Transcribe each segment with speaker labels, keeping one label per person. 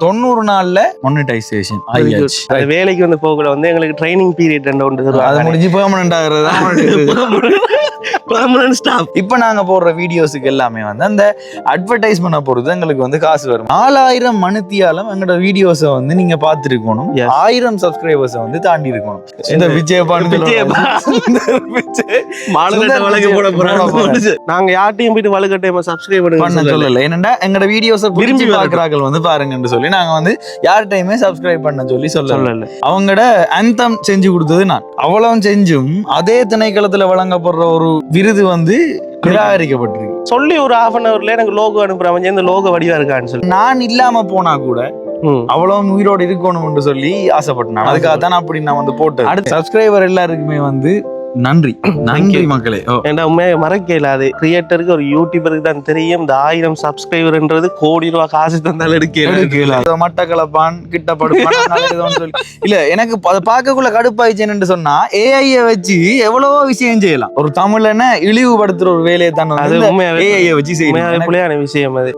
Speaker 1: 90 நாள்ல மானிட்டைசேஷன் ஆயிடுச்சு.
Speaker 2: அந்த வேலைக்கு வந்து போகல வந்து எங்களுக்கு ட்ரைனிங் பீரியட் ஒன்று தருவாங்க.
Speaker 1: அது முடிஞ்சு பெர்மனன்ட் ஆகுறதா
Speaker 2: பெர்மனன்ட் ஸ்டாப்.
Speaker 1: இப்ப நாங்க போடுற வீடியோஸுக்கு எல்லாமே வந்து அந்த அட்வர்டைஸ்மெண்ட் பொறுத்து எங்களுக்கு வந்து காசு வரும். 4000 மணித்தியாலும் எங்களோட வீடியோஸை வந்து நீங்க பார்த்துருக்கணும். 1000 சப்ஸ்கிரைபர்ஸை வந்து தாண்டி இருக்கணும். இந்த
Speaker 2: நாங்க யார்ட்டையும் போயிட்டு வலுக்கட்டையமா சப்ஸ்கிரைப் பண்ண
Speaker 1: சொல்லல. என்னன்னா எங்களோட வீடியோஸை விரும்பி பார்க்கறார்கள் வந்து பாருங்கன்னு சொல்லி நாங்க வந்து யார்ட்டையுமே சப்ஸ்கிரைப் பண்ண சொல்லி சொல்லல. அவங்களோட anthem செஞ்சு கொடுத்தது நான். அவ்வளவு செஞ்சும் அதே திணைக்களத்துல வழங்கப்படுற ஒரு விருது வந்து நிராகரிக்கப்பட்டிருக்கு.
Speaker 2: சொல்லி ஒரு half an hourல எனக்கு லோகோ அனுப்புறாங்க. இந்த லோகோ வடிவா இருக்கான்னு சொல்லி
Speaker 1: நான் இல்லாம போனா கூட அவ்வளவு உயிரோடு இருக்கணும்னு சொல்லி ஆசைப்பட்டேன். அதுக்காக தான் அப்படி நான் வந்து போட்டேன். அடுத்த சப்ஸ்கிரைபர் எல்லாருக்குமே வந்து நன்றி நன்றி மக்களே.
Speaker 2: ஏன்னா உண்மையாக மறக்க இல்லாது கிரியேட்டருக்கு ஒரு யூடியூபருக்கு தான் தெரியும் இந்த 1000 சப்ஸ்கிரைபர்ன்றது கோடி ரூபாய் காசு தந்தாலும் எடுக்கல.
Speaker 1: மட்டக்களப்பான் கிட்ட படுப்பான் சொல்லி இல்ல. எனக்கு அதை பார்க்கக்குள்ள கடுப்பாயிச்சேன்னு சொன்னா ஏஐய வச்சு எவ்வளவோ விஷயம் செய்யலாம். ஒரு தமிழனை இழிவுபடுத்துற ஒரு வேலையை தான் ஏஐய வச்சு செய்யலாம்.
Speaker 2: பிள்ளையான விஷயம் அது.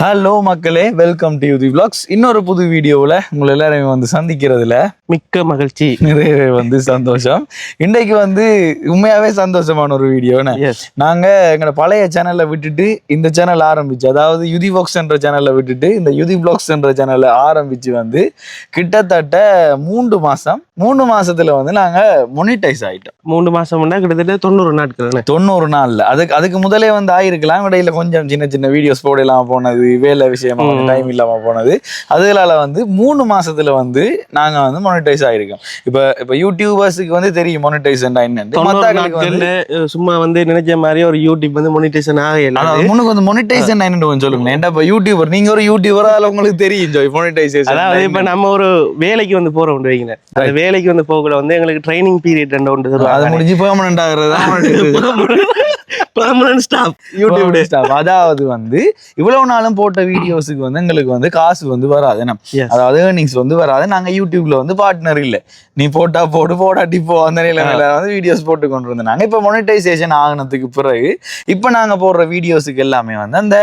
Speaker 1: ஹலோ மக்களே, வெல்கம் டு யூதி vlogs. இன்னொரு புது வீடியோவில் உங்களை எல்லாரையும் வந்து சந்திக்கிறதுல
Speaker 2: மிக்க மகிழ்ச்சி,
Speaker 1: நிறைய வந்து சந்தோஷம். இன்றைக்கு வந்து உண்மையாவே சந்தோஷமான ஒரு வீடியோ. நாங்க எங்களோட பழைய சேனல்ல விட்டுட்டு இந்த சேனல் ஆரம்பிச்சு, அதாவது யூதி vlogs என்ற சேனல்ல விட்டுட்டு இந்த யூதி vlogs என்ற சேனல்ல ஆரம்பிச்சு வந்து கிட்டத்தட்ட 3 மாசத்துல வந்து நாங்க மொனிடைஸ் ஆயிட்டோம்.
Speaker 2: 3 மாசம்னா கிட்டத்தட்ட 90 நாட்கள்.
Speaker 1: 90 நாள்ல அதுக்கு முதலே வந்து ஆயிருக்கலாம். இடையில கொஞ்சம் சின்ன சின்ன வீடியோஸ் போடலாம் போனது, வேலை விஷயமா டைம் இல்லாம போனது. அதனால வந்து 3 மாசத்துல வந்து நாங்க வந்து மொனிடைஸ் ஆயிருக்கோம். இப்ப யூடியூபர்ஸுக்கு வந்து தெரியும் மொனிடைசேஷன் என்னன்னு.
Speaker 2: சும்மா வந்து நினைச்ச மாதிரி ஒரு யூடியூப் வந்து மொனிடைசேஷன் ஆகல.
Speaker 1: முன்னுக்கு வந்து மொனிடைசேஷன் என்னன்னு சொல்லுங்க. ஏன்டா இப்ப யூடியூபர், நீங்க ஒரு யூடியூபர், அதனால உங்களுக்கு தெரியும் மொனிடைசேஷன்.
Speaker 2: அதாவது இப்ப நம்ம ஒரு வேலைக்கு வந்து போறோம் வைங்க, அந்த வேலைக்கு வந்து போகல வந்து எங்களுக்கு ட்ரைனிங் பீரியட் ஒன்று தருவாங்க.
Speaker 1: அது முடிஞ்சு பெர்மனன்ட் ஆகுறதா
Speaker 2: பெர்மனன்ட் ஸ்டாப்,
Speaker 1: யூடியூப் ஸ்டாப். அதாவது வந்து இவ்வளவு நாளும் போட்ட வீடியோஸுக்கு வந்து எங்களுக்கு வந்து காசு வந்து வராது. அதாவது ஏர்னிங்ஸ் வந்து வராது. நாங்க யூடியூப்ல வந்து பார்ட்னர் இல்ல. நீ போட்டா போடு, போடாட்டி போ, அந்த நிலையில வந்து வீடியோஸ் போட்டு கொண்டு இருந்தாங்க. இப்ப மொனிடைசேஷன் ஆகினதுக்கு பிறகு இப்ப நாங்க போடுற வீடியோஸுக்கு எல்லாமே வந்து அந்த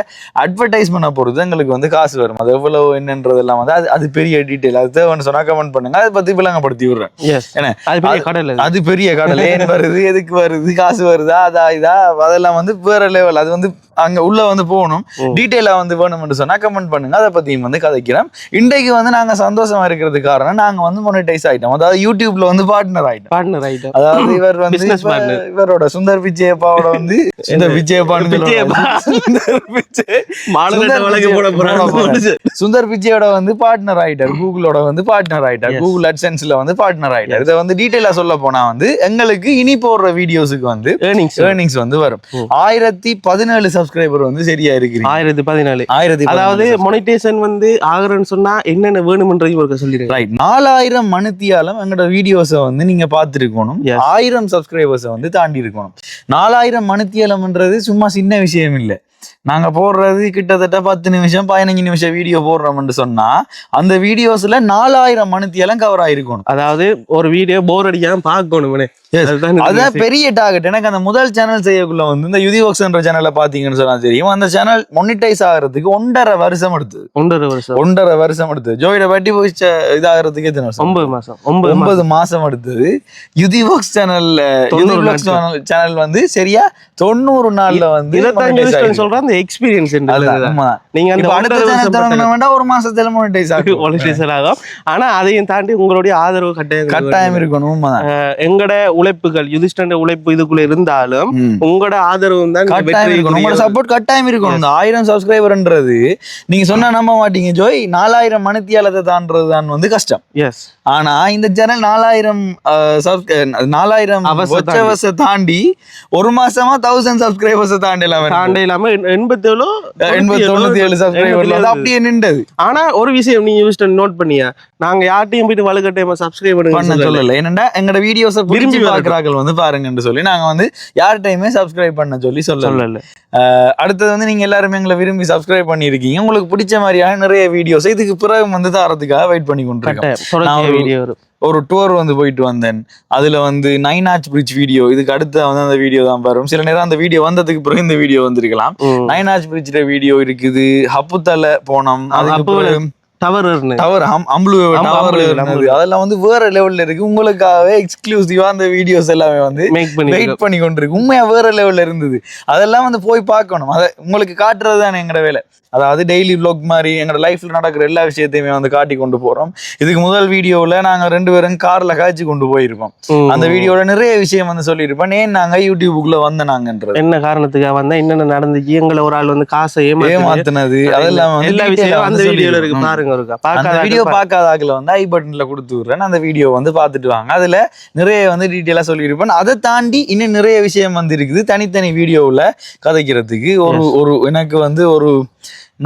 Speaker 1: அட்வர்டைஸ்மெண்ட் பொறுத்து எங்களுக்கு வந்து காசு வரும். அது எவ்வளவு என்னன்றதெல்லாம் வந்து அது பெரிய டீட்டெயில். அது தேவைன்னு சொன்னா கமெண்ட் பண்ணுங்க, அதை பத்தி விளங்கப்படுத்தி விடுறேன். அது பெரிய கடல். ஏன் வருது, எதுக்கு வருது, காசு வருதா, அதா இதா, அதெல்லாம் வந்து வேற லெவல். அது வந்து அங்க உள்ள வந்து போகணும். டீட்டெயிலா வந்து வேணும்னு சொன்னா கமெண்ட் பண்ணுங்க, அதை பத்தியும் வந்து கதைக்கிறோம். இன்றைக்கு வந்து நாங்க சந்தோஷமா இருக்கிறதுக்கு காரணம் நாங்க வந்து மொனிடைஸ் ஆயிட்டோம். அதாவது யூடியூப்ல வந்து பார்ட்னர் ஆயிட்டோம். அதாவது இவர் வந்து இவரோட சுந்தர் பிச்சையப்பாவோட வந்து சுந்தர் பிச்சையோட வந்து பார்ட்னர் ஆயிட்டார். கூகுளோட வந்து பார்ட்னர் ஆயிட்டார். கூகுள் அட்சென்ஸ்ல வந்து பார்ட்னர் ஆயிட்டார். இதை வந்து டீட்டெயிலா சொல்ல போனா வந்து எங்களுக்கு இனி போடுற வீடியோஸுக்கு வந்து ஏர்னிங்ஸ் வந்து வரும். 1017 சப்ஸ்கிரைபர் வந்து சரியா இருக்கு. 1014.
Speaker 2: அதாவது மொனிடைசேஷன் வந்து ஆகறன்னு சொன்னா என்னென்ன வேணும்ன்றதையும் ஒரு சொல்லிடுங்க. ரைட்.
Speaker 1: 4000 மணித்தியாலும் எங்களோட வீடியோஸை வந்து நீங்க பார்த்துருக்கணும். 1000 சப்ஸ்கிரைபர்ஸை வந்து தாண்டி இருக்கணும். 4000 மணித்தியாலம்ன்றது சும்மா சின்ன விஷயம் இல்லை. நாங்க போடுறது கிட்டத்தட்ட 10 நிமிஷம் 15 நிமிஷம் வீடியோ போடுறோம்னு சொன்னா அந்த வீடியோஸ்ல 4000 மணித்தியாலும் கவர் ஆயிருக்கணும்.
Speaker 2: அதாவது ஒரு வீடியோ போர் அடிக்காம பார்க்கணும்.
Speaker 1: அதான் பெரிய டார்கெட். எனக்கு அந்த முதல் சேனல் செய்யக்குள்ள வந்து இந்த யூதி vlogs என்ற சேனல்ல பாத்தீங்கன்னு சொன்னா தெரியும், அந்த சேனல் மொனிடைஸ் ஆகிறதுக்கு 1.5 வருஷம் எடுத்தது. 1.5 வருஷம் எடுத்தது. ஜோயிட பட்டி போய் இதாகிறதுக்கு எத்தனை வருஷம்? 9 மாசம் எடுத்தது. யூதி vlogs சேனல் வந்து சரியா 90 நாள்ல வந்து
Speaker 2: சொல்றேன். அந்த எக்ஸ்பீரியன்ஸ் நீங்க அந்த
Speaker 1: ஒரு மாசத்துல மொனிடைஸ்
Speaker 2: ஆகும். ஆனா அதையும் தாண்டி உங்களுடைய ஆதரவு
Speaker 1: கட்டாயம் இருக்கணும்.
Speaker 2: எங்கட உழைப்புகள் யுதிஷ்டண்ட உழைப்பு இதுக்குள்ள இருந்தாலும் உங்களோட ஆதரவு தான்
Speaker 1: உங்களோட சப்போர்ட் கட்டாயம் இருக்கணும். 1000 சப்ஸ்கிரைபர்ன்றது நீங்க சொன்னா நம்ப மாட்டீங்க ஜோய். 4000 மணித்தியாலத்தை தாண்டது தான் வந்து கஷ்டம். ஆனா இந்த சேனல் 4000 தாண்டி ஒரு மாசமா 1000 சப்ஸ்கிரைபர்ஸ் தாண்டி இல்லாம 87 சப்ஸ்கிரைபர் அப்படியே நின்றது.
Speaker 2: ஆனா ஒரு விஷயம் நீ நோட் பண்ணியா, நாங்க யார்ட்டையும் போயிட்டு வலுக்கட்டையமா சப்ஸ்கிரைப் பண்ண சொல்லல.
Speaker 1: என்னன்னா எங்களோட வீடியோஸை விரும்பி பாக்குறாக்கள் வந்து பாருங்கன்னு சொல்லி நாங்க வந்து யார்கிட்டயுமே சப்ஸ்கிரைப் பண்ண சொல்லி சொல்லல. அடுத்தது வந்து நீங்க எல்லாருமே எங்களை விரும்பி சப்ஸ்கிரைப் பண்ணிருக்கீங்க. உங்களுக்கு பிடிச்ச மாதிரியான நிறைய வீடியோஸ் இதுக்கு பிறகு வந்து தரத்துக்காக வெயிட் பண்ணி கொண்டிருக்கோம். ஒரு டூர் வந்து போயிட்டு வந்தேன். அதுல வந்து 9 ஆர்ச் பிரிட்ஜ் வீடியோ, இதுக்கு அடுத்த வந்து அந்த வீடியோ தான் வரும். சில நேரம் அந்த வீடியோ வந்ததுக்கு பிறகு இந்த வீடியோ வந்திருக்கலாம். 9 ஆர்ச் பிரிட்ஜ் வீடியோ இருக்குது. ஹப்புத்தல போனோம், அதெல்லாம் வந்து வேற லெவல்ல இருக்கு. உங்களுக்காகவே எக்ஸ்க்ளூசிவா அந்த வீடியோஸ் எல்லாமே வந்து வெயிட் பண்ணி கொண்டிருக்கு. உண்மையா வேற லெவல்ல இருந்தது. அதெல்லாம் வந்து போய் பார்க்கணும். அதை உங்களுக்கு காட்டுறது தானே எங்களோட வேலை. அதாவது டெய்லி vlog மாதிரி எங்களோட லைஃப்ல நடக்கிற எல்லா விஷயத்தையுமே வந்து காட்டி கொண்டு போறோம். இதுக்கு முதல் வீடியோல நாங்க 2 பேரும் கார்ல காய்ச்சி கொண்டு போயிருப்போம். அந்த வீடியோல நிறைய விஷயம் வந்து சொல்லியிருப்போம். ஏன் நாங்க யூடியூபுக்குள்ள வந்தாங்கன்றது,
Speaker 2: என்ன காரணத்துக்காக வந்தா, என்னென்ன நடந்துச்சு, எங்களை ஒரு ஆள் வந்து காசை ஏமாத்தினது, அதெல்லாம் எல்லா விஷயம் அந்த வீடியோல இருக்கு. பாருங்க,
Speaker 1: அந்த வீடியோ பார்க்காத ஆக்களை வந்து ஐ பட்டன்ல கொடுத்து விடுறேன். அந்த வீடியோ வந்து பார்த்துட்டு வாங்க. அதுல நிறைய வந்து டீட்டெயிலா சொல்லியிருப்பேன். அதை தாண்டி இன்னும் நிறைய விஷயம் வந்து இருக்குது தனித்தனி வீடியோவில் கதைக்கிறதுக்கு. ஒரு எனக்கு வந்து ஒரு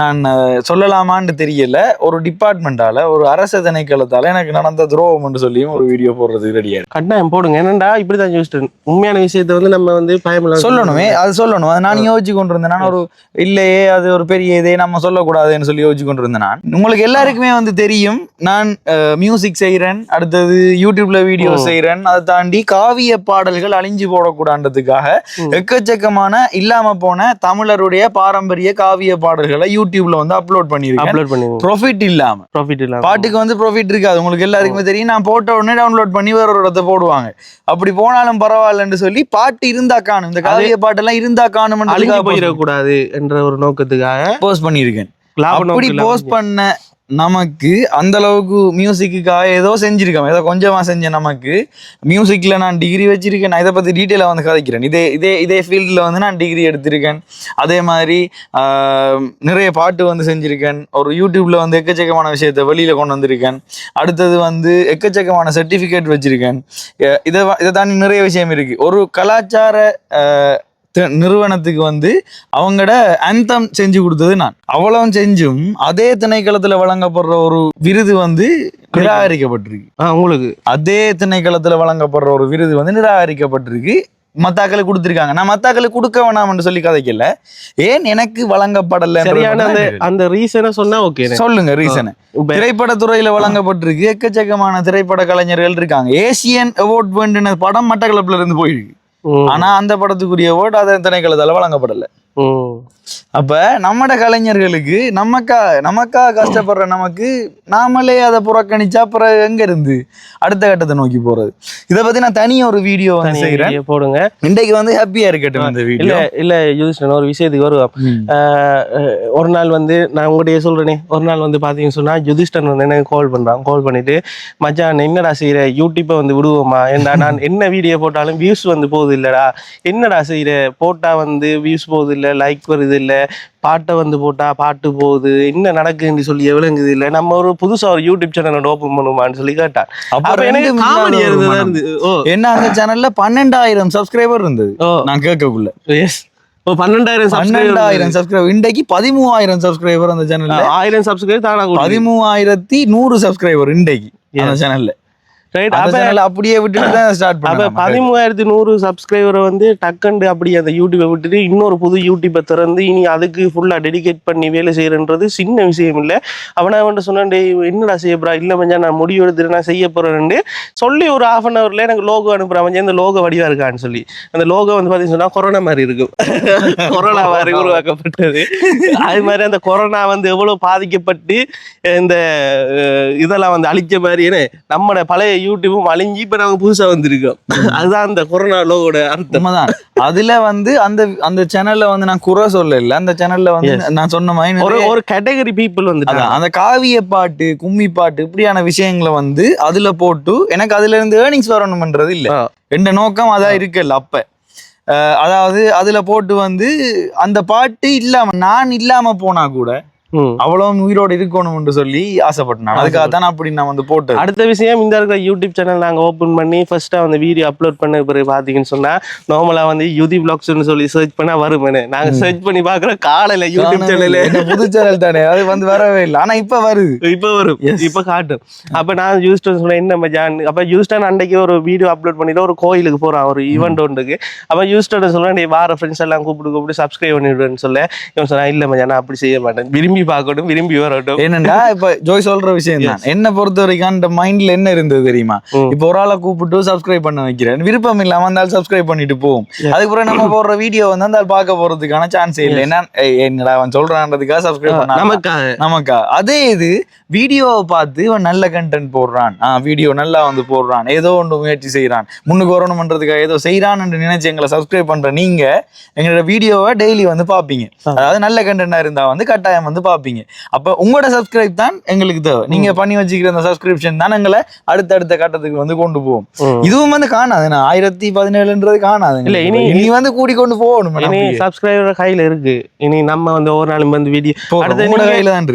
Speaker 1: நான் சொல்லலாமான்னு தெரியல, ஒரு டிபார்ட்மெண்டால, ஒரு அரசு திணைக்களத்தால எனக்கு நடந்த துரோகம் சொல்லியும் ஒரு வீடியோ போடுறதுக்கு ரெடியா இருக்கு.
Speaker 2: கட்டாயம் போடுங்க. என்னண்டா இப்படிதான் யோசிச்சேன். உண்மையான விஷயத்த வந்து நம்ம வந்து பயமில்ல
Speaker 1: சொல்லணுமே, அது சொல்லணும். அது நான் யோசிச்சு கொண்டு இருந்தேன். நான் ஒரு இல்லையே அது ஒரு பெரிய இதே நம்ம சொல்லக்கூடாதுன்னு சொல்லி யோசிச்சு கொண்டு இருந்தேன். நான் உங்களுக்கு எல்லாருக்குமே வந்து தெரியும், நான் மியூசிக் செய்யறேன், அடுத்தது யூடியூப்ல வீடியோ செய்யறேன். அதை தாண்டி காவிய பாடல்கள் அழிஞ்சு போடக்கூடாதுக்காக எக்கச்சக்கமான இல்லாம போன தமிழருடைய பாரம்பரிய காவிய பாடல்களை யூடியூப்ல வந்து அப்லோட் பண்ணிருக்கேன். ப்ராஃபிட் இல்லாம பாட்டுக்கு வந்து ப்ராஃபிட் இருக்காது. உங்களுக்கு எல்லாருக்குமே தெரியும். நான் போட்ட உடனே டவுன்லோட் பண்ணி வேற ஒரு இடத்த போடுவாங்க. அப்படி போனாலும் பரவாயில்லன்னு சொல்லி பாட்டு இருந்தா காணும், இந்த காவிய பாட்டெல்லாம் இருந்தா காணும்
Speaker 2: போயிடக்கூடாது என்ற ஒரு நோக்கத்துக்காக
Speaker 1: போஸ்ட் பண்ணிருக்கேன். அப்படி போஸ்ட் பண்ண நமக்கு அந்த அளவுக்கு மியூசிக்குக்காக ஏதோ செஞ்சிருக்கேன், ஏதோ கொஞ்சமா செஞ்ச நமக்கு மியூசிக்ல நான் டிகிரி வச்சிருக்கேன். நான் இதை பத்தி டீட்டெயிலா வந்து கதைக்கிறேன். இதே ஃபீல்ட்ல வந்து நான் டிகிரி எடுத்திருக்கேன். அதே மாதிரி நிறைய பாட்டு வந்து செஞ்சிருக்கேன். ஒரு யூடியூப்ல வந்து எக்கச்சக்கமான விஷயத்த வெளியில கொண்டு வந்திருக்கேன். அடுத்தது வந்து எக்கச்சக்கமான சர்டிபிகேட் வச்சிருக்கேன். இதை தாண்டி நிறைய விஷயம் இருக்கு. ஒரு கலாச்சார நிறுவனத்துக்கு வந்து அவங்களோட அந்தம் செஞ்சு கொடுத்தது நான். அவ்வளவு செஞ்சும் அதே திணைக்களத்துல வழங்கப்படுற ஒரு விருது வந்து நிராகரிக்கப்பட்டிருக்கு.
Speaker 2: உங்களுக்கு அதே
Speaker 1: திணைக்களத்துல வழங்கப்படுற ஒரு விருது வந்து நிராகரிக்கப்பட்டிருக்கு. மத்தாக்களுக்கு கொடுத்திருக்காங்க. நான் மத்தாக்களுக்கு கொடுக்க வேணாம்னு சொல்லி கதைக்கல, ஏன் எனக்கு வழங்கப்படல
Speaker 2: அந்த ரீசனை சொன்னா ஓகே.
Speaker 1: சொல்லுங்க ரீசனை. திரைப்படத்துறையில வழங்கப்பட்டிருக்கு. எக்கச்சக்கமான திரைப்பட கலைஞர்கள் இருக்காங்க. ஏசியன் அவார்ட் வேண்டின படம் மட்டக்களப்புல இருந்து போயிருக்கு. ஆனா அந்த படத்துக்குரிய அவார்ட் அதை திணைக்களத்தால வழங்கப்படல. அப்ப நம்மட கலைஞர்களுக்கு நமக்கா கஷ்டப்படுற நமக்கு நாமளே அதை புறக்கணிச்சா அப்புறம் எங்க இருந்து அடுத்த கட்டத்தை நோக்கி போறது? இதை பத்தி நான் தனியா ஒரு வீடியோ வந்து செய்யறேன், போடுங்க. இன்றைக்கு வந்து ஹாப்பியா இருக்கட்டும் இந்த வீடியோ.
Speaker 2: இல்ல யுதிஷ்டன், ஒரு விஷயத்துக்கு வருவோம். ஒரு நாள் வந்து நான் உங்கள்கிட்ட சொல்றேனே, ஒரு நாள் வந்து பாத்தீங்கன்னு சொன்னா யுதிஷ்டன் வந்து எனக்கு கால் பண்றான். கால் பண்ணிட்டு, மச்சான் என்னடா செய்யற, யூடியூப்பை வந்து விடுவோமா, ஏன்டா நான் என்ன வீடியோ போட்டாலும் வியூஸ் வந்து போகுது இல்லடா, என்னடா செய்யற, போட்டா வந்து வியூஸ் போகுது இல்ல, லைக் வருது இல்ல, பாட்டை வந்து போட்டா பாட்டு போகுது, என்ன நடக்குன்னு சொல்லி எவ்வளவுங்குது இல்ல, நம்ம ஒரு புதுசா ஒரு யூடியூப் சேனல் ஓபன் பண்ணுமான்னு சொல்லி கேட்டான். அப்ப எனக்கு காமெடி இருந்தது.
Speaker 1: என்ன அந்த சேனல்ல 12,000 சப்ஸ்கிரைபர் இருந்தது நான் கேட்கக்குள்ள. 12,000 சப்ஸ்கிரைபர். இன்றைக்கு 13,000 சப்ஸ்கிரைபர் அந்த சேனல்ல.
Speaker 2: 1000 சப்ஸ்கிரைபர் தானா
Speaker 1: 13,100 சப்ஸ்கிரைபர் இன்றைக்கு அந்த சேனல்ல. அப்படியே விட்டுட்டு
Speaker 2: 13,100 சப்ஸ்கிரைபரை வந்து டக்கண்டு அப்படியே அந்த யூடியூபை விட்டுட்டு இன்னொரு புது யூடியூபை திறந்து இனி அதுக்கு ஃபுல்லா டெடிகேட் பண்ணி வேலை செய்யறன்றது சின்ன விஷயம் இல்லை. அவனை வந்துட்டு சொன்னேன், என்னடா செய்யப்பா, இல்லை மஞ்சா நான் முடிவு எடுத்துட்டு நான் செய்ய போறேன்னு சொல்லி ஒரு 1/2 hourல எனக்கு லோகோ அனுப்புறேன். மஞ்சா இந்த லோகோ வடிவா இருக்கான்னு சொல்லி. அந்த லோகோ வந்து பாத்தீங்கன்னா சொன்னா கொரோனா மாதிரி இருக்கும், கொரோனா மாதிரி உருவாக்கப்பட்டது. அது மாதிரி அந்த கொரோனா வந்து எவ்வளவு பாதிக்கப்பட்டு இந்த இதெல்லாம் வந்து அழிச்ச மாதிரி நம்மளோட பழைய யூடியூபும் அழிஞ்சி இப்ப நாங்க புதுசா வந்திருக்கோம். அதுதான் அந்த கொரோனா லோகோட அர்த்தம் தான்.
Speaker 1: அதுல வந்து அந்த சேனல்ல வந்து நான் குறை சொல்ல இல்ல, அந்த சேனல்ல வந்து நான் சொன்ன மாதிரி
Speaker 2: ஒரு கேட்டகரி பீப்புள் வந்து
Speaker 1: அந்த காவிய பாட்டு, கும்மி பாட்டு இப்படியான விஷயங்களை வந்து அதுல போட்டு எனக்கு அதுல இருந்து ஏர்னிங்ஸ் வரணும்ன்றது இல்ல. எந்த நோக்கம் அதான் இருக்குல்ல. அப்ப அதாவது அதுல போட்டு வந்து அந்த பாட்டு இல்லாம நான் இல்லாம போனா கூட அவ்வளவு உயிரோடு இருக்கணும்னு சொல்லி ஆசைப்பட்டேன். அதுக்காக தான் அப்படி நான் வந்து போட்டேன்.
Speaker 2: அடுத்த விஷயம், இந்த இருக்கிற யூடியூப் சேனல் நாங்க ஓபன் பண்ணி ஃபர்ஸ்டா வந்து வீடியோ அப்லோட் பண்ண பிறகு பாத்தீங்கன்னு சொன்னா நார்மலா வந்து யுதி vlogsனு சொல்லி சர்ச் பண்ணா வருமே. நாங்க சர்ச் பண்ணி பாக்குறோம், காலையில யூடியூப் சேனல்ல
Speaker 1: புது சேனல் தானே, அது வந்து வரவே இல்லை. ஆனா இப்ப வருது,
Speaker 2: இப்ப வரும், இப்ப காட்டும். அப்ப நான் யூஸ்டன் சொன்னேன், என்ன மச்சான். அப்ப யூஸ்டன் அன்னைக்கு ஒரு வீடியோ அப்லோட் பண்ணிட்டு ஒரு கோயிலுக்கு போறான், ஒரு ஈவெண்ட் ஒன்றுக்கு. அப்ப யூஸ்டன் சொல்றேன், நீ வார ஃப்ரெண்ட்ஸ் எல்லாம் கூப்பிட்டு சப்ஸ்கிரைப் பண்ணிவிடுன்னு சொல்ல, இவன் சொன்னா இல்ல மச்சான் நான் அப்படி செய்ய மாட்டேன், விரும்பி பார்க்கட்டும், விரும்பி வரட்டும்.
Speaker 1: என்னன்னா இப்ப ஜோய் சொல்ற விஷயம் தான். என்ன பொறுத்த வரைக்கும் அந்த மைண்ட்ல என்ன இருந்தது தெரியுமா, இப்ப ஒரு ஆளை கூப்பிட்டு சப்ஸ்கிரைப் பண்ண வைக்கிறேன், விருப்பம் இல்லாம அந்த சப்ஸ்கிரைப் பண்ணிட்டு போவோம். அதுக்கப்புறம் நம்ம போடுற வீடியோ வந்து அந்த பார்க்க போறதுக்கான சான்ஸே இல்லை. என்னடா அவன் சொல்றான்றதுக்காக சப்ஸ்கிரைப் பண்ண நமக்கா. அதே இது வீடியோவை பார்த்து இவன் நல்ல கண்டென்ட் போடுறான், வீடியோ நல்லா வந்து போடுறான், ஏதோ ஒன்று முயற்சி செய்யறான், முன்னுக்கு வரணும்ன்றதுக்காக ஏதோ செய்யறான்னு நினைச்சு எங்களை சப்ஸ்கிரைப் பண்ற நீங்க எங்களோட வீடியோவை டெய்லி வந்து பாப்பீங்க. அதாவது நல்ல கண்டென்ட்டா இருந்தா வந்து கட்டாயம் வந்து பாப்பீங்க. அப்ப உங்களோட சப்ஸ்கிரைப் தான் எங்களுக்கு தேவை. நீங்க பண்ணி வச்சுக்கிற அந்த சப்ஸ்கிரிப்ஷன் தான் எங்களை அடுத்தடுத்த கட்டத்துக்கு வந்து கொண்டு போவோம். இதுவும் வந்து காணாது, 1017 காணாது. இல்ல இனி வந்து கூடி கொண்டு போகணும்.
Speaker 2: சப்ஸ்கிரைபர் கையில இருக்கு. இனி நம்ம வந்து ஒவ்வொரு நாளும் வந்து வீடியோ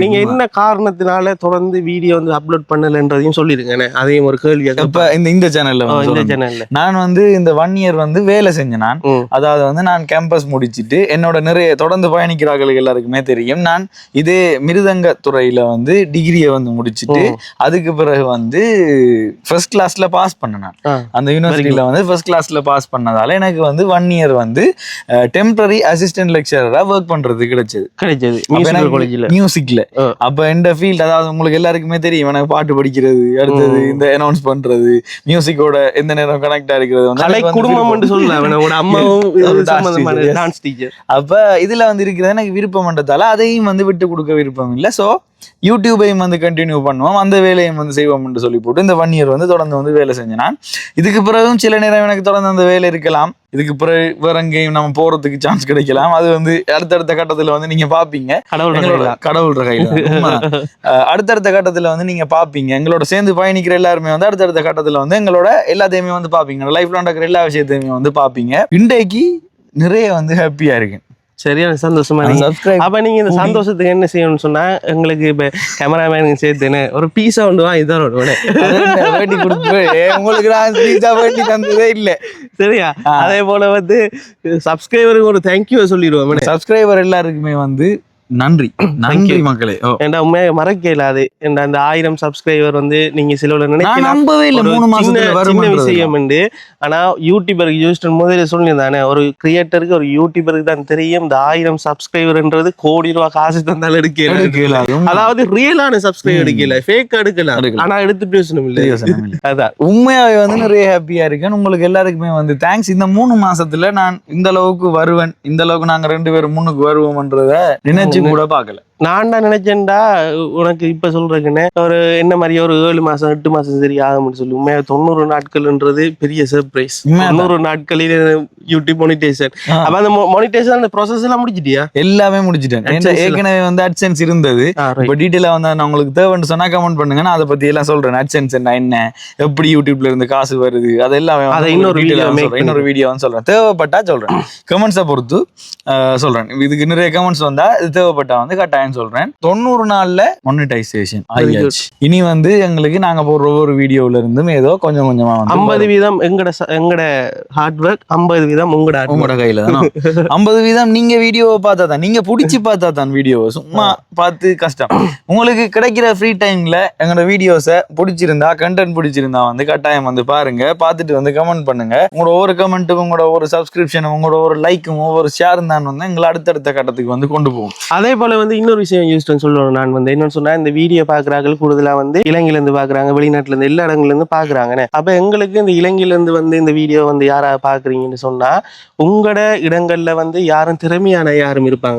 Speaker 2: நீங்க என்ன காரணத்தினால தொடர்ந்து வீடியோ வந்து அப்லோட் பண்ணலன்றதையும் சொல்லிருங்க. அதையும் ஒரு கேள்வி.
Speaker 1: இப்ப இந்த சேனல்ல நான் வந்து இந்த 1 இயர் வந்து வேலை செஞ்சேன். நான் அதாவது வந்து நான் கேம்பஸ் முடிச்சுட்டு என்னோட நிறைய தொடர்ந்து பயணிக்கிறார்கள் எல்லாருக்குமே தெரியும். நான் இதே மிருதங்க துறையில வந்து டிகிரியை வந்து முடிச்சுட்டு அதுக்கு பிறகு வந்து ஃபர்ஸ்ட் கிளாஸ்ல பாஸ் பண்ணேன். அந்த யூனிவர்சிட்டியில வந்து ஃபர்ஸ்ட் கிளாஸ்ல பாஸ் பண்ணதால எனக்கு வந்து 1 இயர் வந்து டெம்பரரி அசிஸ்டன்ட் லெக்சரரா ஒர்க் பண்றது கிடைச்சது மியூசிக்ல. அப்ப இந்த ஃபீல்ட், அதாவது உங்களுக்கு எல்லாருக்குமே தெரியும், எனக்கு பாட்டு படிக்கிறது, அடுத்தது இந்த அனௌன்ஸ் பண்றது, மியூசிக்கோட எந்த நேரம் கனெக்டா இருக்கிறது அப்ப இதுல வந்து இருக்கிறது எனக்கு விருப்பம்ன்றதால அதையும் வந்து விட்டு கொடுக்க விருப்பம் இல்லை. சோ யூடியூபையும் வந்து கண்டினியூ பண்ணுவோம், அந்த வேலையும் வந்து செய்வோம்னு சொல்லி போட்டு இந்த 1 இயர் வந்து தொடர்ந்து வந்து வேலை செஞ்சேன் நான். இதுக்கு பிறகும் சில நேரம் எனக்கு தொடர்ந்து அந்த வேலை இருக்கலாம், இதுக்கு பிறகு வேற எங்கேயும் நம்ம போறதுக்கு சான்ஸ் கிடைக்கலாம். அது வந்து அடுத்தடுத்த கட்டத்துல வந்து நீங்க பாப்பீங்க, கடவுள் கையில அடுத்தடுத்த கட்டத்துல வந்து நீங்க பாப்பீங்க. எங்களோட சேர்ந்து பயணிக்கிற எல்லாருமே வந்து அடுத்தடுத்த கட்டத்துல வந்து எங்களோட எல்லாத்தையுமே வந்து பாப்பீங்க, லைஃப்ல நடக்கிற எல்லா விஷயத்தையுமே வந்து பாப்பீங்க. இன்றைக்கு நிறைய வந்து ஹாப்பியா இருக்கு,
Speaker 2: சரியான சந்தோஷமா. அப்ப நீங்க இந்த சந்தோஷத்துக்கு என்ன செய்யணும்னு சொன்னா, எங்களுக்கு இப்ப கேமராமேனுக்கு சேர்த்துன்னு ஒரு பீஸா ஒன்று வாங்கி தரோம்.
Speaker 1: உங்களுக்கு நான் பீஸா வேண்டி தந்ததே இல்லை, சரியா?
Speaker 2: அதே போல வந்து சப்ஸ்கிரைபருக்கு ஒரு தேங்க்யூ சொல்லிடுவோம்.
Speaker 1: சப்ஸ்கிரைபர் எல்லாருக்குமே வந்து நன்றி மக்களே.
Speaker 2: ஏன்னா உண்மையாக மறக்க இயலாது. அந்த 1000 சப்ஸ்கிரைபர் வந்து நீங்க சிலவுல நினைக்கலாம் சின்ன விஷயம் உண்டு. ஆனா யூடியூபருக்கு யூஸ்டன் முதல்ல சொல்லியிருந்தானே, ஒரு கிரியேட்டருக்கு ஒரு யூடியூபருக்கு தான் தெரியும் இந்த 1000 சப்ஸ்கிரைபர்ன்றது கோடி ரூபாய் காசு தந்தாலும் எடுக்கல. அதாவது ரியலான சப்ஸ்கிரைபர் எடுக்கல, ஃபேக் எடுக்கலாம், ஆனா எடுத்து பேசணும் இல்லை. அதான்
Speaker 1: உண்மையாவே வந்து நிறைய ஹாப்பியா இருக்கேன். உங்களுக்கு எல்லாருக்குமே வந்து தேங்க்ஸ். இந்த 3 மாசத்துல நான் இந்த அளவுக்கு வருவேன், இந்த அளவுக்கு நாங்க 2 பேரும் முன்னுக்கு வருவோம்ன்றத நினைச்சு கூட பாக்கல.
Speaker 2: நான் தான் நினைச்சேன்டா உனக்கு இப்ப சொல்றேன்னு, ஒரு என்ன மாதிரி ஒரு 7 மாசம் 8 மாசம் சரி ஆகும்னு சொல்லி. உண்மையாக 90 நாட்கள்ன்றது பெரிய சர்ப்ரைஸ். 90 நாட்களில் யூடியூப் மானிடைசேஷன். அப்ப அந்த மானிடைசேஷன் அந்த ப்ராசஸ் எல்லாம் முடிச்சிட்டியா?
Speaker 1: எல்லாமே முடிச்சிட்டேன். ஏற்கனவே வந்து AdSense இருந்தது. இப்ப டீடைலா வந்து நான் உங்களுக்கு தேவைன்னு சொன்னா கமெண்ட் பண்ணுங்க, நான் அதை பத்தி எல்லாம் சொல்றேன். AdSense என்ன, எப்படி யூடியூப்ல இருந்து காசு வருது, அதெல்லாமே இன்னொரு வீடியோ சொல்றேன். தேவைப்பட்டா சொல்றேன், கமெண்ட்ஸை பொறுத்து சொல்றேன். இதுக்கு நிறைய கமெண்ட்ஸ் வந்தா இது தேவைப்பட்டா வந்து கட்டாயம் சொல்றேன். 90 நாள்ல மானிடைசேஷன் ஆயிடுச்சு. இனி வந்து எங்களுக்கு நாங்க போடுற ஒவ்வொரு வீடியோல இருந்தும் ஏதோ கொஞ்சம் கொஞ்சமா
Speaker 2: 50% எங்கட ஹார்ட் ஒர்க், 50% உங்களோட
Speaker 1: கையில தான். 50% நீங்க வீடியோவை பார்த்தா தான், நீங்க பிடிச்சி பார்த்தா தான். வீடியோவை சும்மா பார்த்து கஷ்டம். உங்களுக்கு கிடைக்கிற ஃப்ரீ டைம்ல எங்களோட வீடியோஸை பிடிச்சிருந்தா, கண்டென்ட் பிடிச்சிருந்தா வந்து கட்டாயம் வந்து பாருங்க, பார்த்துட்டு வந்து கமெண்ட் பண்ணுங்க. உங்களோட ஒவ்வொரு கமெண்ட்டுக்கும், உங்களோட ஒவ்வொரு சப்ஸ்கிரிப்ஷனும், உங்களோட ஒரு லைக்கும், ஒவ்வொரு ஷேரும் தான் வந்து எங்களை அடுத்தடுத்த கட்டத்துக்கு வந்து கொண்டு போகும்.
Speaker 2: அதே போல வந்து இன்னொரு விஷயம் யூஸ்டன் சொல்லணும். நான் வந்து என்னன்னு சொன்னா, இந்த வீடியோ பாக்குறாங்க கூடுதலா வந்து இலங்கையில இருந்து பாக்குறாங்க, வெளிநாட்டுல இருந்து எல்லா இடங்கள்ல இருந்து பாக்குறாங்க. அப்ப எங்களுக்கு இந்த இலங்கையில இருந்து வந்து இந்த வீடியோ வந்து யாரா பாக்குறீங்கன்னு சொன்னா, உங்களோட இடங்கள்ல வந்து யாரும் திறமையான யாரும் இருப்பாங்க.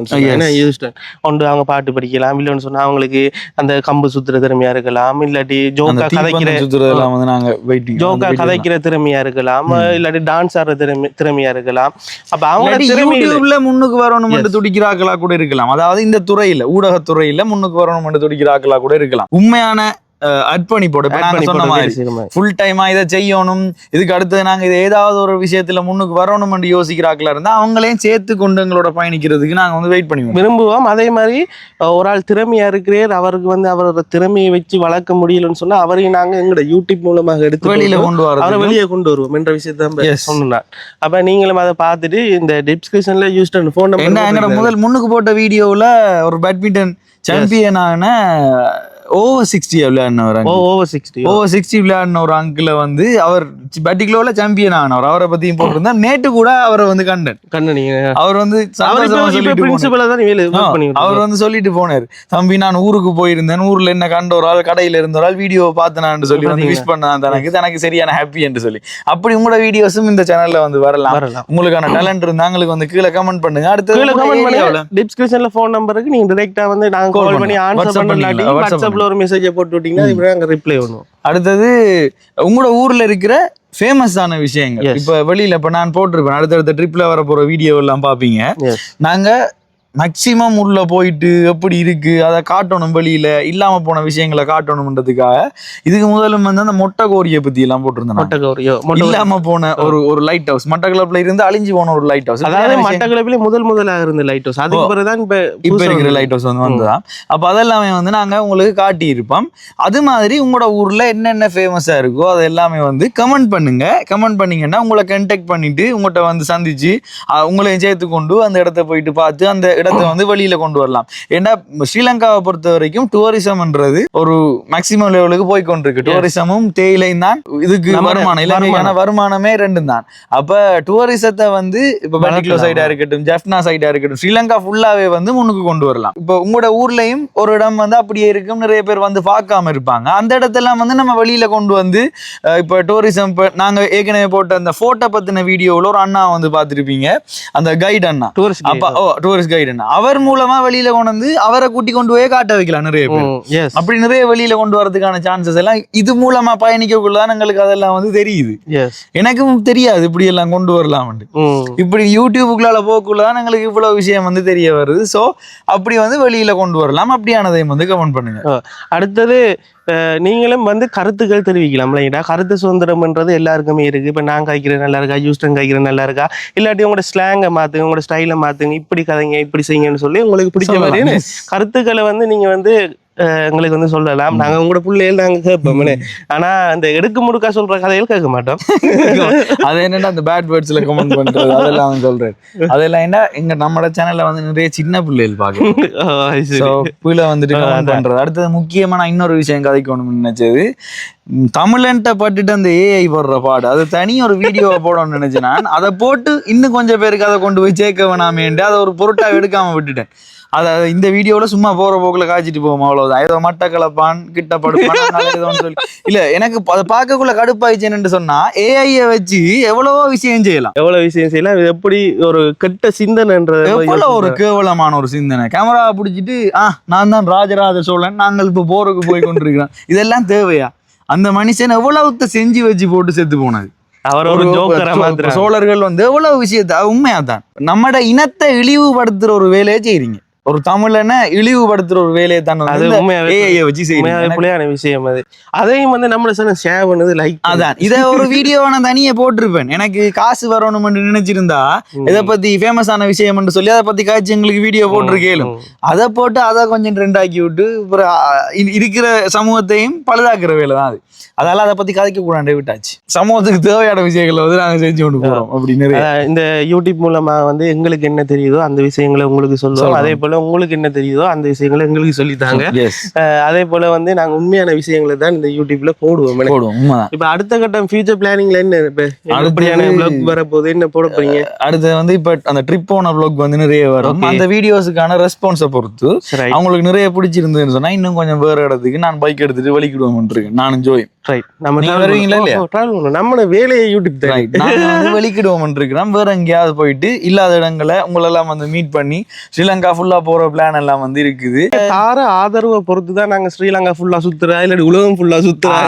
Speaker 2: யூஸ்டன் ஒன்று அவங்க பாட்டு படிக்கலாம், இல்லைன்னு சொன்னா அவங்களுக்கு அந்த கம்பு சுத்துற திறமையா இருக்கலாம், இல்லாட்டி ஜோக்கா கதைக்கிற திறமையா இருக்கலாம், இல்லாட்டி டான்ஸ் ஆடுற திறமையா இருக்கலாம். அப்ப அவங்க
Speaker 1: முன்னுக்கு வரணும் துடிக்கிறார்களா கூட இருக்கலாம். அதாவது இந்த துறையில, ஊடகத்துறையில முன்னுக்கு வரணும் துடிக்கிறார்களா கூட இருக்கலாம். உண்மையான அர்ப்பணிப்போட இப்ப நாங்க சொன்ன மாதிரி ஃபுல் டைமா இதை செய்யணும், இதுக்கு அடுத்து நாங்க இது ஏதாவது ஒரு விஷயத்துல முன்னுக்கு வரணும் என்று யோசிக்கிறாக்களா இருந்தா அவங்களையும் சேர்த்து கொண்டு எங்களோட பயணிக்கிறதுக்கு நாங்க வந்து வெயிட் பண்ணி
Speaker 2: விரும்புவோம். அதே மாதிரி ஒரு ஆள் திறமையா இருக்கிறார், அவருக்கு வந்து அவரோட திறமையை வச்சு வளர்க்க முடியலன்னு சொன்னா அவரையும் நாங்க எங்களோட யூடியூப் மூலமாக எடுத்து
Speaker 1: வெளியில கொண்டு வரோம்,
Speaker 2: அவரை வெளியே கொண்டு வருவோம் என்ற விஷயத்த சொன்னா. அப்ப நீங்களும் அதை பார்த்துட்டு இந்த டிஸ்கிரிப்ஷன்ல யூஸ் போன் நம்பர்
Speaker 1: முதல் முன்னுக்கு போட்ட வீடியோல ஒரு பேட்மிண்டன் சாம்பியன் ஆன ஓவர் 60 விளையாடின ஒரு அங்கிள வந்து அவர் பர்டிகுலர்ல சாம்பியன் ஆனவர், அவரை பத்தியும் போட்டிருந்தா. நேற்று கூட அவரை வந்து கண்டனீங்க, அவர் வந்து அவர் வந்து சொல்லிட்டு போனார், தம்பி நான் ஊருக்கு போயிருந்தேன், ஊர்ல என்ன கண்ட ஒரு ஆள் கடையில இருந்த ஒரு ஆள் வீடியோ பார்த்தனான்னு சொல்லி வந்து விஷ் பண்ணான் தனக்கு சரியான ஹாப்பி என்று சொல்லி. அப்படி உங்களோட வீடியோஸும் இந்த சேனல்ல வந்து வரலாம். உங்களுக்கான டேலண்ட் இருந்தா எங்களுக்கு வந்து கீழே கமெண்ட் பண்ணுங்க. அடுத்து
Speaker 2: டிஸ்கிரிப்ஷன்ல போன் நம்பருக்கு நீங்க டைரக்டா வந்து நாங்க கால் பண்ணி ஆன்சர் பண்ணலாட்டி வாட்ஸ்அப்ல ஒரு மெசேஜ் போட்டு விட்டீங்கன்னா ரிப்ளை பண்ணுவோம்.
Speaker 1: அடுத்தது உங்களோட ஊர்ல இருக்கிற ஃபேமஸான விஷயங்கள் இப்ப வெளியில இப்ப நான் போட்டிருப்பேன், அடுத்தடுத்த ட்ரிப்ல வர போற வீடியோ எல்லாம் பாப்பீங்க. நாங்க மேக்சிமம் உள்ள போயிட்டு எப்படி இருக்கு அதை காட்டணும், வெளியில இல்லாம போன விஷயங்களை காட்டணும்ன்றதுக்காக இதுக்கு முதல்ல வந்து அந்த மொட்டை கோரியை பத்தி எல்லாம் போட்டிருந்தேன். இல்லாம போன ஒரு லைட் ஹவுஸ், மட்டக்களப்புல இருந்து அழிஞ்சு போன ஒரு லைட் ஹவுஸ்,
Speaker 2: அதாவது மட்டக்களப்பிலே முதலாக இருந்த லைட் ஹவுஸ், அதுக்கு பிறகுதான்
Speaker 1: இப்ப இருக்கிற லைட் ஹவுஸ் வந்து வந்ததான். அப்ப அதெல்லாமே வந்து நாங்க உங்களுக்கு காட்டி இருப்போம். அது மாதிரி உங்களோட ஊர்ல என்னென்ன ஃபேமஸா இருக்கோ அது எல்லாமே வந்து கமெண்ட் பண்ணுங்க. கமெண்ட் பண்ணீங்கன்னா உங்களை கான்டாக்ட் பண்ணிட்டு உங்கள்கிட்ட வந்து சந்திச்சு உங்களையும் சேர்த்து கொண்டு அந்த இடத்த போயிட்டு பார்த்து அந்த இடத்தை வந்து வெளியில கொண்டு வரலாம். ஏன்னா ஸ்ரீலங்காவை பொறுத்த வரைக்கும் டூரிசம்ன்றது ஒரு மேக்சிமம் லெவலுக்கு போய் கொண்டிருக்கு. டூரிசமும் தேயிலையும் தான் இதுக்கு வருமானம், இலங்கையான வருமானமே ரெண்டும் தான். அப்ப டூரிசத்தை வந்து இப்ப பர்டிகுலோ சைடா இருக்கட்டும், ஜெஃப்னா சைடா இருக்கட்டும், ஸ்ரீலங்கா ஃபுல்லாவே வந்து முன்னுக்கு கொண்டு வரலாம். இப்போ உங்களோட ஊர்லயும் ஒரு இடம் வந்து அப்படியே இருக்கும், நிறைய பேர் வந்து பார்க்காம இருப்பாங்க. அந்த இடத்தெல்லாம் வந்து நம்ம வெளியில கொண்டு வந்து இப்ப டூரிசம் நாங்க ஏற்கனவே போட்ட அந்த போட்டோ பத்தின வீடியோவில் ஒரு அண்ணா வந்து பார்த்திருப்பீங்க, அந்த கைட் அண்ணா, டூரிஸ்ட் கைட் அண்ணா, அவர் மூலமா வெளியில கொண்டு வந்து அவரை கூட்டி கொண்டு போய் காட்ட வைக்கலாம் நிறைய பேர். அப்படி நிறைய வெளியில கொண்டு வரதுக்கான சான்சஸ் எல்லாம் இது மூலமா பயணிக்கக்குள்ளதான் எங்களுக்கு அதெல்லாம் வந்து தெரியுது. எனக்கும் தெரியாது இப்படி எல்லாம் கொண்டு வரலாம். இப்படி யூடியூபுக்குள்ளால போக்குள்ளதான் எங்களுக்கு இவ்வளவு விஷயம் வந்து தெரிய வருது. சோ அப்படி வந்து வெளியில கொண்டு வரலாம். அப்படியானதையும் வந்து கமெண்ட் பண்ணுங்க.
Speaker 2: அடுத்தது நீங்களும் வந்து கருத்துக்கள் தெரிவிக்கலாம். கருத்து சுதந்திரம்ன்றது எல்லாருக்குமே இருக்கு. இப்ப நான் காய்க்கிறேன் நல்லா இருக்கா, யூஸ்டன் காய்க்கிறேன் நல்லா இருக்கா, இல்லாட்டி உங்களோட ஸ்லாங்கை மாத்துங்க, உங்களோட ஸ்டைலை மாத்துங்க, இப்படி கதைங்க இப்படி செய்யுங்கன்னு சொல்லி உங்களுக்கு பிடிச்ச மாதிரி கருத்துக்களை வந்து நீங்க வந்து எங்களுக்கு வந்து சொல்லலாம். நாங்க உங்களோட பிள்ளைகள் நாங்க கேட்போம். ஆனா அந்த எடுக்க முடுக்கா சொல்ற கதைகள் கேட்க மாட்டோம்.
Speaker 1: அது என்னன்னா அந்த பேட் வேர்ட்ஸ்ல கமெண்ட் பண்றது அதெல்லாம் சொல்றேன். அதெல்லாம் என்ன எங்க நம்மளோட சேனல்ல வந்து நிறைய சின்ன பிள்ளைகள் பாக்குறோம் வந்துட்டு கமெண்ட் பண்றது. அடுத்தது முக்கியமான இன்னொரு விஷயம் கதைக்கணும்னு நினைச்சது, தமிழன்ட்ட பட்டுட்டு அந்த ஏஐ போடுற பாடு, அது தனி ஒரு வீடியோவை போடணும்னு நினைச்சேன். நான் அதை போட்டு இன்னும் கொஞ்சம் பேருக்கு அதை கொண்டு போய் சேர்க்க வேணாமேன்ட்டு அதை ஒரு பொருட்டா எடுக்காம விட்டுட்டேன். அதாவது இந்த வீடியோல சும்மா போற போக்குல காய்ச்சிட்டு போவோம், அவ்வளவுதான். ஏதோ மட்டை கலப்பான் கிட்ட படுப்பான் சொல்லி இல்ல. எனக்கு அதை பார்க்கக்குள்ள கடுப்பாயிச்சேன்னு சொன்னா ஏஐய வச்சு எவ்வளவோ விஷயம் செய்யலாம்,
Speaker 2: இது எப்படி ஒரு கெட்ட சிந்தனைன்றது,
Speaker 1: எவ்வளவு ஒரு கேவலமான ஒரு சிந்தனை. கேமரா பிடிச்சிட்டு நான் தான் ராஜராஜ சோழன், நாங்கள் இப்ப போருக்கு போய் கொண்டிருக்கிறோம், இதெல்லாம் தேவையா? அந்த மனுஷன் எவ்வளவு செஞ்சு வச்சு போட்டு செத்து போனது. சோழர்கள் வந்து எவ்வளவு விஷயத்த உண்மையாதான் நம்மட இனத்தை இழிவுபடுத்துற ஒரு வேலையை செய்றீங்க. ஒரு தமிழனை இழிவுபடுத்துற ஒரு வேலையை தான் வச்சு
Speaker 2: செய்யறான விஷயம். அது அதையும் வந்து நம்மள ஷேர் பண்ணது லைக்
Speaker 1: அதான். இதை ஒரு வீடியோ நான் தனியே போட்டிருப்பேன். எனக்கு காசு வரணும்னு நினைச்சிருந்தா இதை பத்தி ஃபேமஸான விஷயம் சொல்லி அதை பத்தி காய்ச்சி எங்களுக்கு வீடியோ போட்டிருக்கேன். அதை போட்டு அதை கொஞ்சம் ட்ரெண்ட் ஆக்கி விட்டு இருக்கிற சமூகத்தையும் பழுதாக்குற வேலை தான் அது. அதனால அதை பத்தி கதைக்க கூடாது விட்டாச்சு. சமூகத்துக்கு தேவையான விஷயங்களை வந்து நாங்க செஞ்சு கொண்டு போறோம். அப்படின்னு
Speaker 2: இந்த யூடியூப் மூலமா வந்து எங்களுக்கு என்ன தெரியுதோ அந்த விஷயங்களை உங்களுக்கு சொல்லுவோம். அதே போல உங்களுக்கு என்ன தெரியுதோ அந்த விஷயங்களை எங்களுக்கு சொல்லித்தாங்க. அதே போல வந்து நாங்க உண்மையான விஷயங்களை தான் இந்த யூடியூப்ல போடுவோம். இப்ப அடுத்த கட்டம் ஃபியூச்சர் பிளானிங்ல என்ன அடுத்தபடியான vlog வரப்போகுது, என்ன போட போறீங்க?
Speaker 1: அடுத்து வந்து இப்ப அந்த ட்ரிப் போன vlog வந்து நிறைய வரும். அந்த வீடியோஸுக்கான ரெஸ்பான்ஸை பொறுத்து அவங்களுக்கு நிறைய பிடிச்சிருந்ததுன்னு சொன்னா இன்னும் கொஞ்சம் வேற இடத்துக்கு நான் பைக் எடுத்துட்டு வலிக்கிடுவோம் இருக்கேன். நானும் ஜோய்
Speaker 2: நம்ம வேலையை யூடியூப்
Speaker 1: வெளிக்கிடுவோம் இருக்கிறோம். வேற எங்கேயாவது போயிட்டு இல்லாத இடங்களை உங்களெல்லாம் வந்து மீட் பண்ணி ஸ்ரீலங்கா ஃபுல்லா போற பிளான் எல்லாம் வந்து இருக்குது.
Speaker 2: தார ஆதரவை பொறுத்து தான் நாங்க ஸ்ரீலங்கா ஃபுல்லா சுத்துறா இல்ல உலகம் ஃபுல்லா சுத்துறா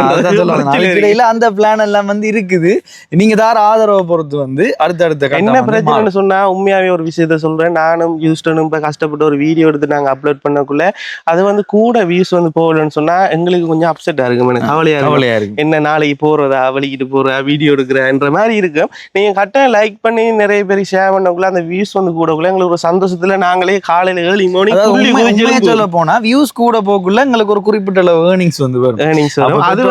Speaker 1: இடையில அந்த பிளான் எல்லாம் வந்து இருக்குது. நீங்க தார ஆதரவை பொறுத்து வந்து அடுத்தடுத்த
Speaker 2: என்ன பிரச்சனைன்னு சொன்னா உண்மையாவே ஒரு விஷயத்த சொல்றேன். நானும் யூஸ்டனும் இப்ப கஷ்டப்பட்டு ஒரு வீடியோ எடுத்து நாங்க அப்லோட் பண்ணக்குள்ள அது வந்து கூட வியூஸ் வந்து போகலன்னு சொன்னா எங்களுக்கு கொஞ்சம் அப்செட்டா இருக்கும், எனக்கு கவலையா இருக்கு. என்ன நாளைக்கு போறதா வலிக்கிட்டு போறா வீடியோ எடுக்கிறன்ற மாதிரி இருக்கும். நீங்க கரெக்டாக லைக் பண்ணி நிறைய பேர் ஷேர் பண்ணக்குள்ள அந்த வியூஸ் வந்து கூடக்குள்ள எங்களுக்கு ஒரு சந்தோஷத்துல நாங்களே காலையில ஏர்லி மார்னிங்
Speaker 1: சொல்ல போனா வியூஸ் கூட போக்குள்ள எங்களுக்கு ஒரு குறிப்பிட்ட அளவு ஏர்னிங்ஸ் வந்து வரும்.
Speaker 2: அது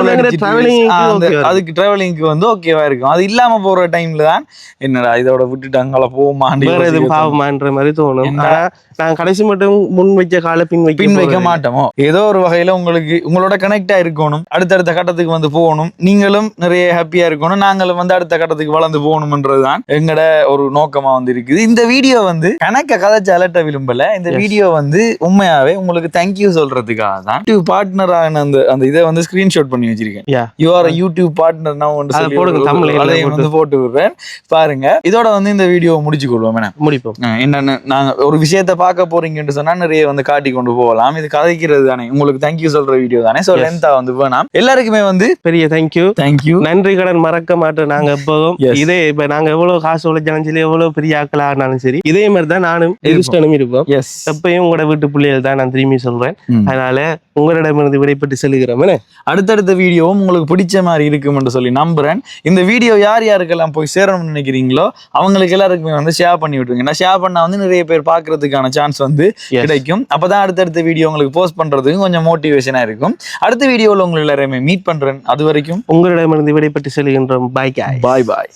Speaker 1: அதுக்கு டிராவலிங்க்கு வந்து ஓகேவா இருக்கும். அது இல்லாம போற டைம்ல தான் என்னடா இதோட விட்டுட்டு அங்கால போமான்னு
Speaker 2: பாவமான்ற மாதிரி தோணும். நான் கடைசி மட்டும் முன் வைக்க கால பின்
Speaker 1: வைக்க மாட்டோமோ. ஏதோ ஒரு வகையில உங்களுக்கு உங்களோட கனெக்டா இருக்கணும், அடுத்தடுத்த கட்டத்துக்கு வந்து போகணும், நீங்களும் நிறைய ஹாப்பியா இருக்கணும், நாங்களும் வந்து அடுத்த கட்டத்துக்கு வளர்ந்து போகணும்ன்றதுதான் எங்கட ஒரு நோக்கமா வந்து இருக்குது. இந்த வீடியோ வந்து கணக்க கதைச்சு அலட்ட விரும்பல. இந்த வீடியோ வந்து உண்மையாவே உங்களுக்கு தேங்க்யூ சொல்றதுக்காக தான் யூடியூப் பார்ட்னர் ஆன அந்த இதை வந்து ஸ்கிரீன்ஷாட் பண்ணி வச்சிருக்கேன். யூ ஆர் யூடியூப் பார்ட்னர் நான் வந்து போட்டு விடுறேன் பாருங்க. இதோட வந்து இந்த வீடியோ முடிச்சு கொள்வோம்.
Speaker 2: முடிப்போம்.
Speaker 1: என்னன்னு நாங்க ஒரு விஷயத்த பார்க்க போறீங்கன்னு சொன்னா நிறைய வந்து காட்டி கொண்டு போகலாம். இது கதைக்கிறது தானே, உங்களுக்கு தேங்க்யூ சொல்ற வீடியோ தானே. சோ லென்த்தா வந்து வேணாம். எல்லாருக்குமே வந்து பெரிய தேங்க்யூ
Speaker 2: நன்றி கடன் மறக்க மாட்டோம். நாங்க எப்போதும் இதே இப்ப நாங்க எவ்வளவு காசு உழைச்சாலும் சரி, எவ்வளவு பெரிய ஆக்களா ஆனாலும் சரி, இதே மாதிரி தான் நானும் இருப்போம். எப்பயும் உங்களோட வீட்டு பிள்ளைகள் தான் நான் திரும்பி சொல்றேன். அதனால உங்களிடமிருந்து விடைபெற்று செல்கிறோம்.
Speaker 1: அடுத்தடுத்த வீடியோவும் உங்களுக்கு பிடிச்ச மாதிரி இருக்கும் என்று சொல்லி நம்புறேன். இந்த வீடியோ யார் யாருக்கெல்லாம் போய் சேரணும்னு நினைக்கிறீங்களோ அவங்களுக்கு எல்லாருக்குமே வந்து ஷேர் பண்ணி விட்டுருங்க. நான் ஷேர் பண்ணா வந்து நிறைய பேர் பாக்குறதுக்கான சான்ஸ் வந்து கிடைக்கும். அப்பதான் அடுத்தடுத்த வீடியோ உங்களுக்கு போஸ்ட் பண்றதுக்கு கொஞ்சம் மோட்டிவேஷனா இருக்கும். அடுத்த வீடியோல உங்களை எல்லாருமே மீட் பண்றேன். அது வரைக்கும்
Speaker 2: உங்களிடமிருந்து விடைபெற்று செல்கின்றோம். பாய்.